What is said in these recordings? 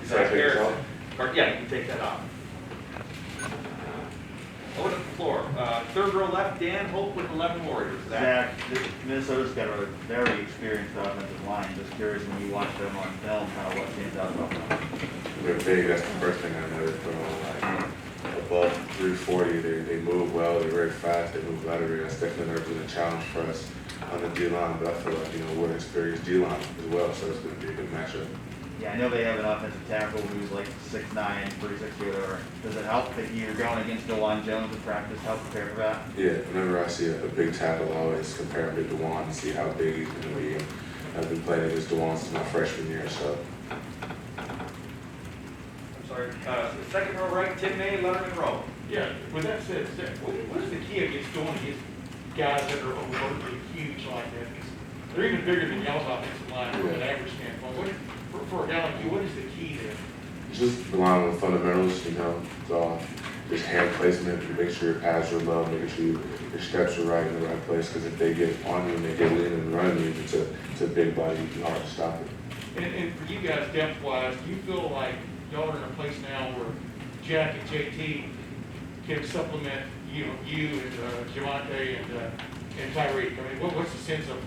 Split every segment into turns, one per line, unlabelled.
Zach Harrison. Yeah, you can take that off. Over to the floor. Third row left, Dan Hope with 11 Warriors.
Zach, Minnesota's got a very experienced offensive line. Just curious when you watch them on film, kind of what stands out about them.
They're big. That's the first thing I noticed. Like, above 340, they move well. They're very fast. They move laterally. That's definitely been a challenge for us on the D line. But I feel like we're an experienced D line as well, so it's going to be a good matchup.
Yeah, I know they have an offensive tackle who's like 6'9", 360 or whatever. Does it help that you're going against DeJuan Jones in practice? Help prepare for that?
Yeah, whenever I see a big tackle, I always compare him to DeJuan and see how big he's going to be. I've been playing against DeJuan since my freshman year, so.
I'm sorry. Second row right, Tim May, Letterman row.
Yeah, with that said, what is the key against going against guys that are overtly huge like that? Because they're even bigger than y'all's offensive line from an average standpoint. For a guy like you, what is the key there?
Just relying on the fundamentals, so just hand placement, make sure your pads are low, making sure your steps are right in the right place, because if they get on you and they get lean and run you, it's a big body, you can hard to stop it.
And for you guys, depth-wise, do you feel like y'all are in a place now where Jack and JT can supplement you and Javante and Tyreek? I mean, what's the sense of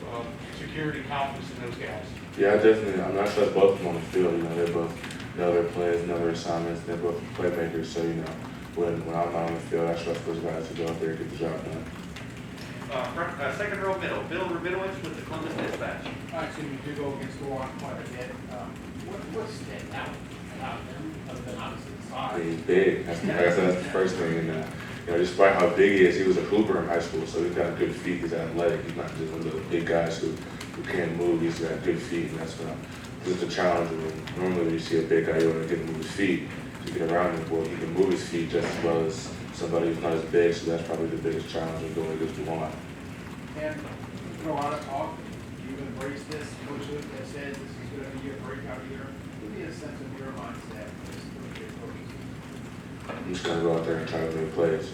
security, confidence in those guys?
Yeah, definitely. I trust both of them on the field. They both know their plays, know their assignments. They're both playmakers. So, when I'm not on the field, I trust those guys to go out there and get the job done.
Second row middle, Bill Rabinowitz with the Columbus Dispatch.
All right, so you do go against DeJuan quite a bit. What's standing out about him, other than obviously the size?
He's big. That's the first thing. And despite how big he is, he was a hooper in high school, so he's got good feet. He's athletic. He's not just one of those big guys who can't move. He's got good feet, and that's just a challenge. Normally, when you see a big guy, you want to get him to move his feet to get around him. Well, he can move his feet just as well as somebody who's not as big, so that's probably the biggest challenge in going against DeJuan.
And there's been a lot of talk. You embrace this. Coach Luke has said this is going to be your breakout year. Give me a sense of your mindset.
I'm just gonna go out there and try to make plays.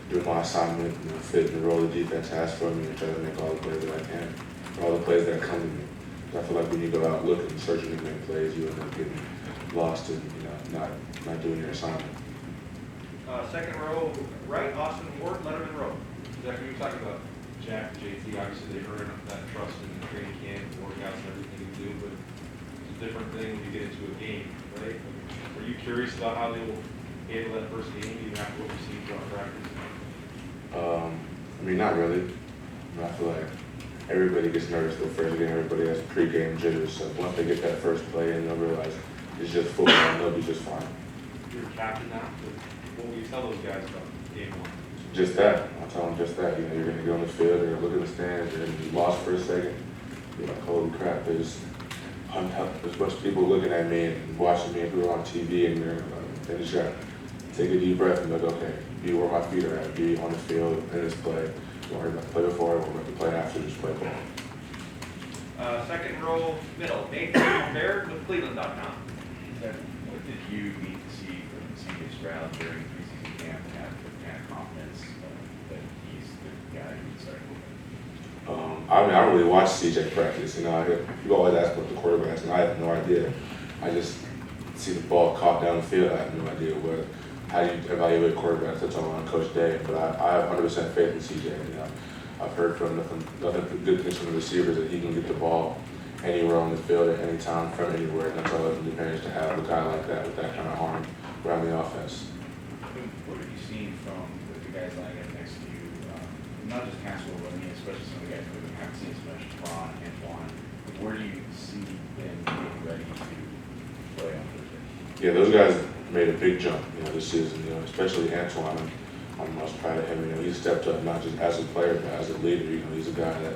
Do my assignment, fit the role the defense has for me, and try to make all the plays that I can, all the plays that come to me. I feel like when you go out looking, searching to make plays, you end up getting lost and not doing your assignment.
Second row right, Austin Ward, Letterman row.
Zach, when you're talking about Jack and JT, obviously they earn that trust in the training camp, workouts, and everything you do, but it's a different thing when you get into a game, right? Are you curious about how they will handle that first game, even after what we've seen throughout practice?
Not really. I feel like everybody gets nervous the first game. Everybody has pre-game jitters. So once they get that first play in, they'll realize it's just football and they'll be just fine.
You're a captain now. What will you tell those guys about game one?
Just that. I'll tell them just that. You're going to go on the field, you're going to look at the stands, you're going to be lost for a second. You're like, holy crap, there's a bunch of people looking at me and watching me who are on TV, and they just got to take a deep breath and be like, okay, be where my feet are at, be on the field in this play. Don't worry about the play before, don't worry about the play after, just play ball.
Second row middle, Nathan Baird with Cleveland.com.
What did you need to see from CJ Stroud during preseason camp to have the kind of confidence that he's the guy you can start moving?
I don't really watch CJ practice. People always ask about the quarterbacks, and I have no idea. I just see the ball caught down the field. I have no idea how you evaluate quarterbacks. That's all on Coach Day. But I have 100% faith in CJ. I've heard from nothing good things from the receivers, that he can get the ball anywhere on the field at any time from anywhere. And that's all an advantage to have a guy like that with that kind of arm around the offense.
What have you seen from the guys lining up next to you? Not just Castle, but especially some of the guys who haven't seen as much, Ron, Antoine. Where do you see them getting ready to play on Thursday?
Yeah, those guys made a big jump, this season. Especially Antoine. I'm most proud of him. He stepped up not just as a player, but as a leader. He's a guy that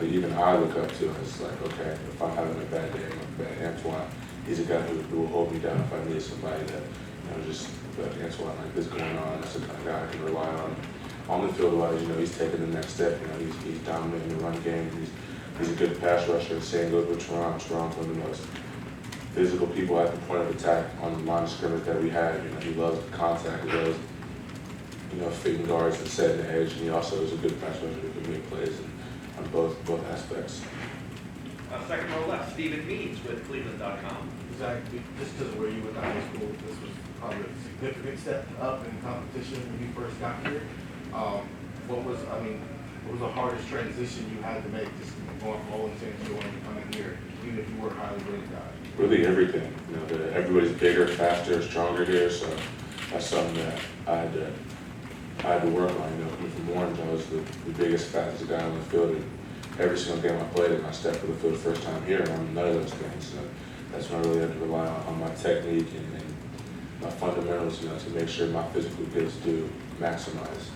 even I look up to. And it's like, okay, if I'm having a bad day, Antoine, he's a guy who will hold me down if I need somebody that, just like Antoine, like this going on. That's the kind of guy I can rely on. On the field wise, he's taking the next step. He's dominant in the run game. He's a good pass rusher. Same goes with Teron. Teron's one of the most physical people at the point of attack on the line of scrimmage that we have. He loves contact. He loves fitting guards and setting the edge, and he also is a good pass rusher who can make plays on both aspects.
Second row left, Stephen Means with Cleveland.com.
Zach, just because of where you went to high school, this was probably a significant step up in competition when you first got here. What was the hardest transition you had to make, just going from Owen to coming here, even if you were a highly rated guy?
Really everything, you know, everybody's bigger, faster, stronger here, so that's something that I had to work on. You know, coming from Orange, I was the biggest, fastest guy on the field, and every single game I played, and I stepped for the field the first time here, and I'm none of those things. So that's when I really had to rely on my technique and my fundamentals, you know, to make sure my physical gifts do maximize.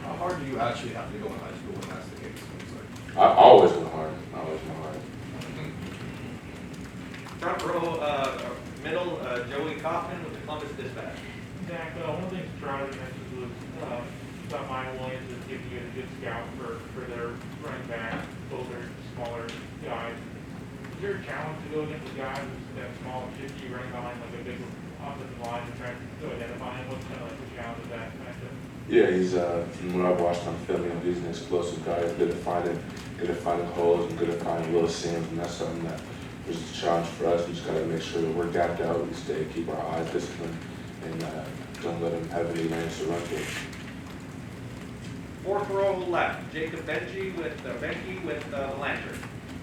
How hard do you actually have to go in high school when that's the case? It's like,
I always went hard. I always went hard.
Front row, middle, Joey Kaufman with the Columbus Dispatch.
Zach, one of the things Charlie mentioned was, about Mike Williams is giving you a good scout for their running back, older, smaller guys. Is there a challenge to go against a guy who's that small, 50 running behind like a big offensive line and trying to identify him? What's kind of like the challenge of that kind of stuff?
Yeah, he's from what I've watched on film, you know, he's an explosive guy. He's good at finding holes and good at finding little seams, and that's something that is a challenge for us. We just got to make sure that we're gapped out, we keep our eyes disciplined, and don't let him have any lanes to run through.
Fourth row left, Jacob Benke with the Lantern.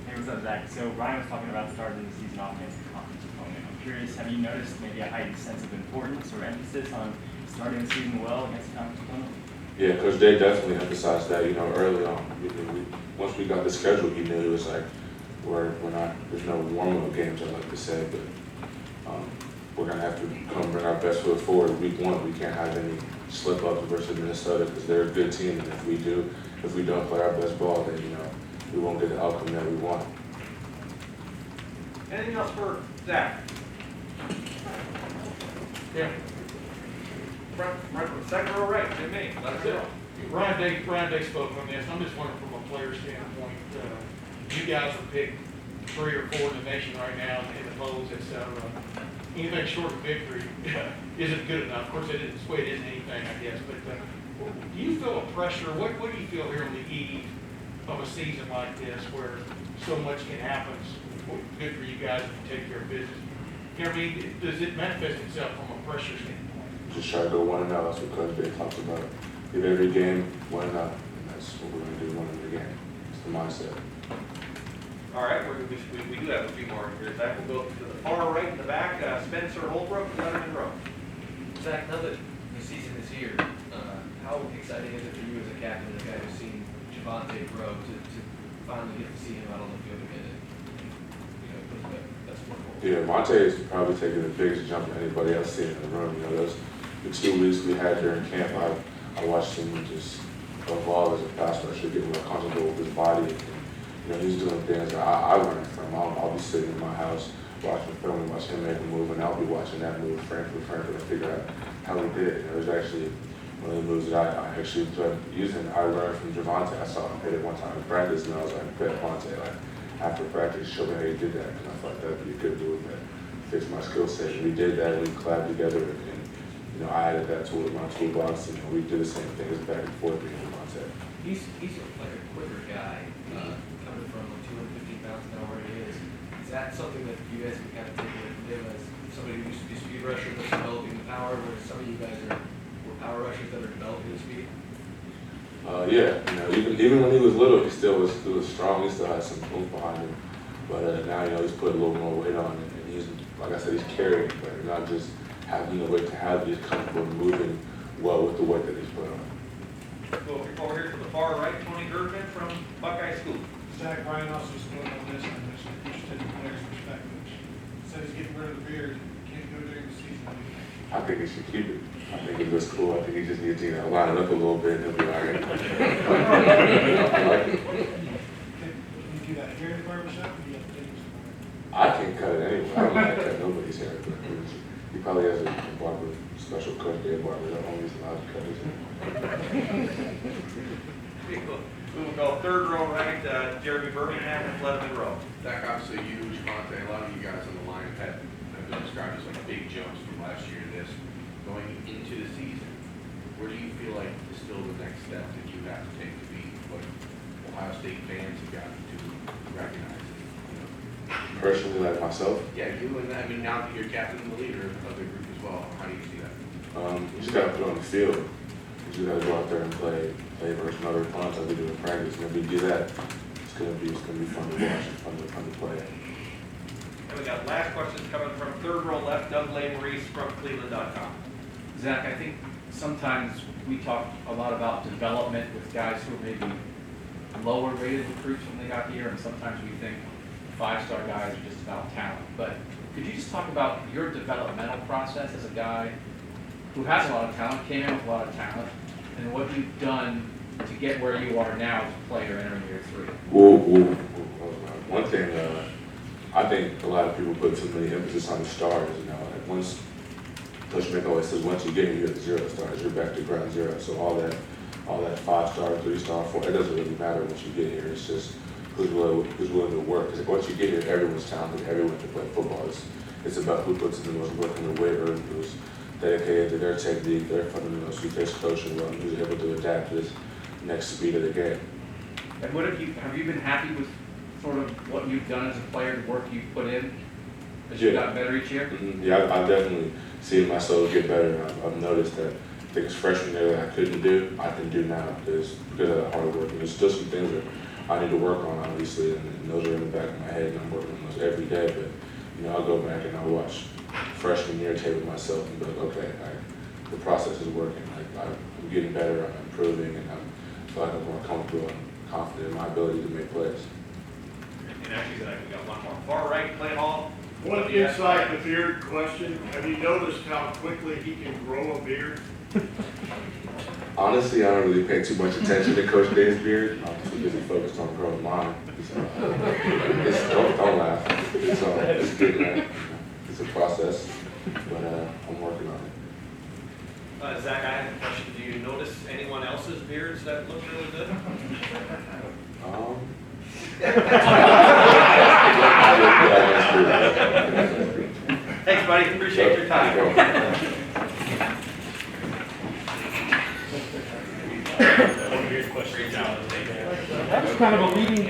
Hey, what's up, Zach? So Ryan was talking about starting the season off against the conference opponent. I'm curious, have you noticed maybe a heightened sense of importance or emphasis on starting the season well against the conference opponent?
Yeah, Coach Day definitely emphasized that, you know, early on. Once we got the schedule, he knew it was like, we're not, there's no warm-up games, I like to say, but we're going to have to come bring our best foot forward week one. We can't have any slip-ups versus Minnesota because they're a good team, and if we don't play our best ball, then, you know, we won't get the outcome that we want.
Anything else for Zach?
Yeah.
Second row right, Jim May.
That's it. Ryan Day spoke on this. I'm just wondering from a player standpoint, you guys are picked 3 or 4 in the nation right now in the polls, et cetera. Anything short of victory isn't good enough. Of course, it's the way it isn't anything, I guess. But do you feel a pressure? What do you feel here on the eve of a season like this where so much can happen? It's good for you guys if you take care of business. You know what I mean? Does it manifest itself from a pressure standpoint?
Just try to go 1-0. That's what Coach Day talks about. Give every game 1-0, and that's what we're going to do, win every game. It's the mindset.
All right, we do have a few more here. Zach, we'll go to the far right in the back. Spencer Holbrook, Letterman Row.
Zach, now that the season is here, how exciting is it for you as a captain, a guy who's seen Javonte grow, to finally get to see him out on the field again? And, that's wonderful.
Yeah, Monte is probably taking the biggest jump that anybody else seen in the room. You know, the 2 weeks we had during camp, I watched him just evolve as a pass rusher, get more comfortable with his body. And, you know, he's doing things that I learned from. I'll be sitting in my house watching film and watching him make a move, and I'll be watching that move frame for frame to figure out how he did it. It was actually one of the moves that I actually enjoyed using. I learned from Javonte. I saw him hit it one time in practice, and I was like, bet Javonte, like, after practice, show me how you did that. And I thought that'd be a good move that fits my skill set. And we did that, and we collabed together, and you know, I added that to my toolbox, and we did the same thing as back and forth being Javonte.
He's like a quicker guy, coming from like 250 pounds now where he is. Is that something that you guys can kind of take away from him as somebody who used to be speed rusher that's developing the power, where some of you guys were power rushers that are developing the speed?
Yeah, you know, even when he was little, he was strong. He still had some oomph behind him. But now, you know, he's put a little more weight on it, and he's, like I said, he's carrying, but not just having the weight to have it. He's comfortable moving well with the weight that he's put on.
Go over here to the far right, Tony Gertman from Buckeye School.
Zach, Ryan also spoke on this, and I'm just interested in players' perspectives. Said he's getting rid of the beard, can't do it during the season.
I think he should keep it. I think it looks cool. I think he just needs to, you know, line it up a little bit, and he'll be all right. I like it.
Can you do that here in the barbershop, or do you have to take it?
I can't cut it anyway. I don't like to cut nobody's hair, but he probably has a barber, special cut hair barber that only is allowed to cut his hair.
We will go third row right, Jeremy Birmingham with Letterman Row.
Zach, obviously you, Javonte, a lot of you guys on the line have been described as like big jumps from last year to this. Going into the season, where do you feel like is still the next step that you have to take to be what Ohio State fans have gotten to recognize as, you know,
Personally, like myself,
Yeah, you and, I mean, now that you're captain and the leader of the group as well, how do you see that?
you just gotta put on the field. You just gotta go out there and play versus another opponents like we do in practice. And if we do that, it's gonna be fun to watch and fun to play.
And we got last questions coming from third row left, Doug Maurice from Cleveland.com.
Zach, I think sometimes we talk a lot about development with guys who are maybe lower rated recruits when they got here, and sometimes we think five-star guys are just about talent. But could you just talk about your developmental process as a guy who has a lot of talent, came in with a lot of talent, and what you've done to get where you are now as a player entering year 3?
Well, one thing, I think a lot of people put too many emphasis on the stars. You know, like once Coach Mick always says, once you get here, you're at the 0 stars. You're back to ground zero. So all that 5-star, 3-star, 4, it doesn't really matter once you get here. It's just who's willing to work. Because once you get here, everyone's talented. Everyone can play football. It's about who puts in the most work in the weight room, who's dedicated to their technique, their fundamentals, who takes coaching well, who's able to adapt to this next speed of the game.
And what have you been happy with sort of what you've done as a player, the work you've put in as you've gotten better each year?
Mm-hmm. Yeah, I definitely see myself get better. I've noticed that things freshman year that I couldn't do, I can do now because of the hard work. And there's still some things that I need to work on, obviously, and those are in the back of my head, and I'm working on those every day. But you know, I'll go back and I'll watch freshman year tape of myself and be like, okay, the process is working. I'm getting better, I'm improving, and I feel like I'm more comfortable and confident in my ability to make plays.
And actually, Zach, we got one more. Far right, play hall.
One inside the beard question, have you noticed how quickly he can grow a beard?
Honestly, I don't really pay too much attention to Coach Day's beard. I'm too busy focused on growing mine. Don't laugh. It's good, man. It's a process, but I'm working on it.
Zach, I have a question. Do you notice anyone else's beards that look really good? Thanks, buddy. Appreciate your time.
That was kind of a leading